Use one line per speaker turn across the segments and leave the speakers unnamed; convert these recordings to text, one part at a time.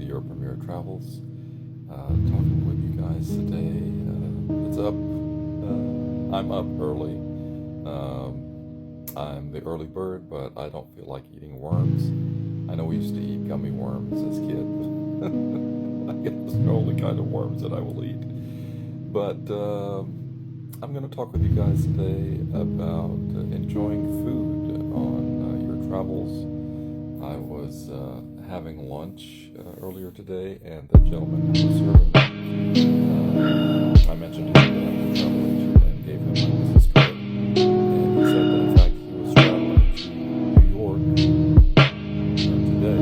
to Your Premier Travels. Talking with you guys today. It's up. I'm up early. I'm the early bird, but I don't feel like eating worms. I know we used to eat gummy worms as kids. I guess it's the only kind of worms that I will eat. But I'm going to talk with you guys today about enjoying food on your travels. I was having lunch earlier today, and the gentleman who was serving me, I mentioned him that I'm a travel agent and gave him my business card. And he said that in fact he was traveling to New York today,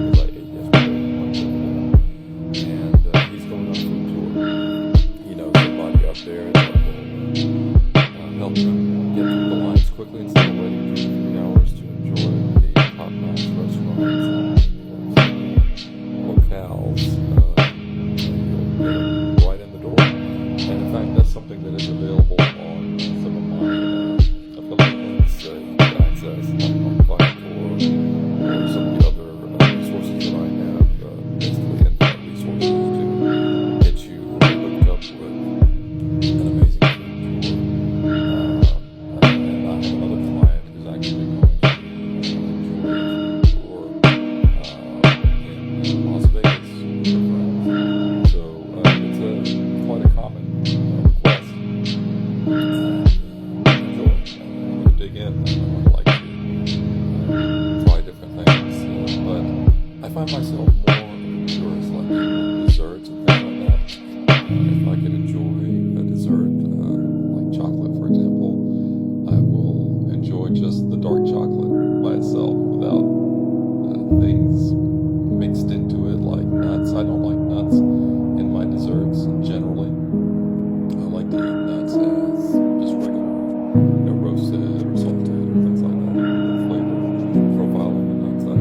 because I ate yesterday and lunch over there. And he's going on a food tour. He knows somebody up there that will help him get through the lines quickly instead of waiting 2 to 3 hours to enjoy the top-notch restaurants and locales. You'll get them right in the door. And in fact, that's something that is available on some of my affiliate links. You can access like on Viator or some of the other resources that I have, basically internet resources to get you hooked up with an amazing food tour. And I have another client who's actually going to enjoy a food tour in Las Vegas with her friends. So it's quite a common request. Enjoy. I'm going to dig in. I like to try different things. But I find myself more curious, like desserts and things like that. If I can enjoy a dessert, like chocolate, for example, I will enjoy just the dark chocolate by itself without things mixed into it like nuts. I don't like nuts in my desserts generally. I like to eat nuts as just regular, roasted or salted or things like that. The flavor profile of the nuts, I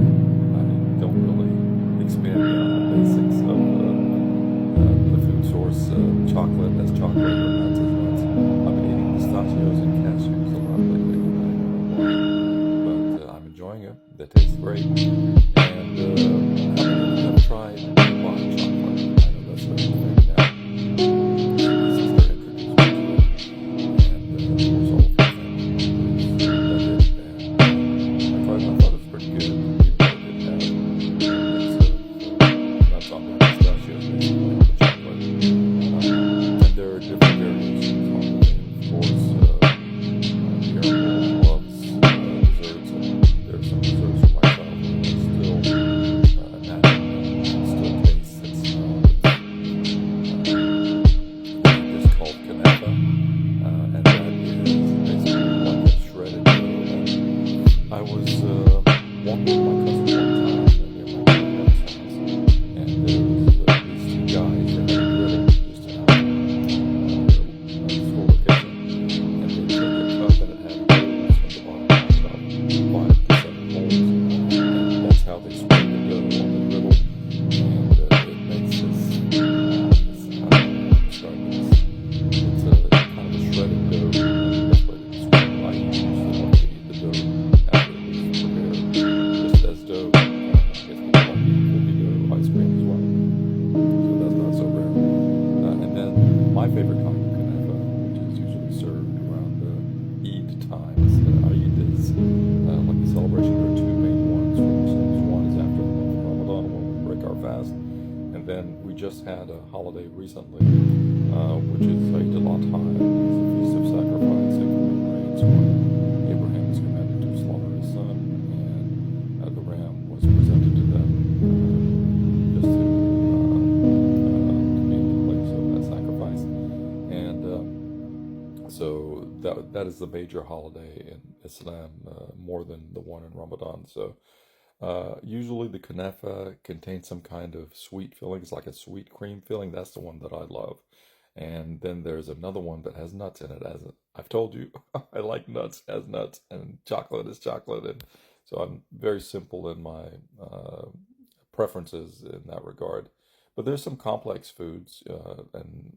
don't really expand beyond the basics of the food source. Chocolate as chocolate or nuts as nuts. I've been eating pistachios and cashews a lot lately, and I don't know why, but I'm enjoying it. That tastes great. And how many of you have tried bar chocolate? I know that's a thing now. This is their introduced me to it, and of course all of my family members dug it, and I tried it. I thought it was pretty good, even though it didn't have a mix of nuts on the pistachios, basically, on the chocolate. And there are different variations on the thing, of course. Miracle loves desserts, and there are some desserts from my childhood that still natural, still taste and smell. It's called Kunafa, and that is basically like a shredded dough. I was walking with my cousin one time near my grandparents' house, and there was these two guys that had a griddle just out their store location, and they took a cup and it had holes in the bottom, about 5 to 7 holes, and that's how they spread the dough on the griddle, and it makes this, I don't know how to describe this. It's a kind of a shredded dough, and the best way to describe it, I usually like to eat the dough after it was prepared, just as dough. I guess people like to eat cookie dough ice cream as well, so that's not so rare. And then my favorite kind of kunafa, which is usually served around Eid times. Eid is like a celebration. There are two main ones for Muslims. One is after the month of Ramadan, when we break our fast, and then we just had a holiday recently, which is Eid al-Adha. It's a feast of sacrifice and commemorates when Abraham was commanded to slaughter his son, and the ram was presented to them just to be in the place of that sacrifice. And so that is the major holiday in Islam, more than the one in Ramadan. So usually the kunafa contains some kind of sweet filling. It's like a sweet cream filling. That's the one that I love. And then there's another one that has nuts in it. As I've told you, I like nuts as nuts, and chocolate is chocolate. And so I'm very simple in my preferences in that regard. But there's some complex foods and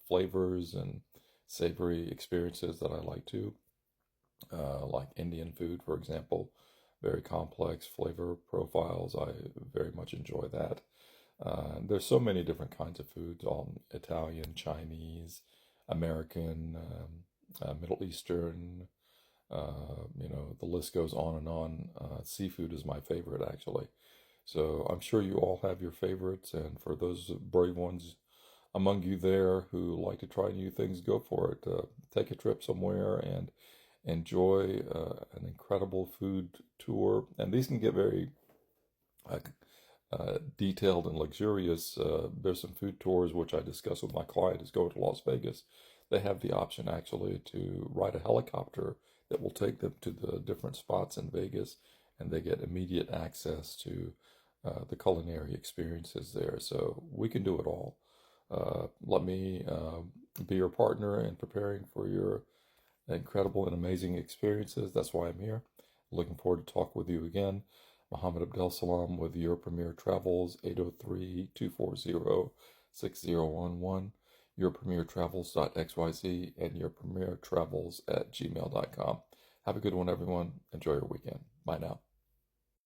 flavors and savory experiences that I like too, like Indian food, for example. Very complex flavor profiles. I very much enjoy that. There's so many different kinds of foods, all Italian, Chinese, American, Middle Eastern, the list goes on and on. Seafood is my favorite, actually. So I'm sure you all have your favorites, and for those brave ones among you there who like to try new things, go for it. Take a trip somewhere and enjoy an incredible food tour. And these can get very uh, detailed and luxurious. There's some food tours which I discuss with my client is going to Las Vegas. They have the option actually to ride a helicopter that will take them to the different spots in Vegas, and they get immediate access to the culinary experiences there. So we can do it all. Let me be your partner in preparing for your incredible and amazing experiences. That's why I'm here. Looking forward to talk with you again. Mohammed Abdel Salam with Your Premier Travels, 803-240-6011, yourpremiertravels.xyz, and yourpremiertravels@gmail.com. Have a good one, everyone. Enjoy your weekend. Bye now.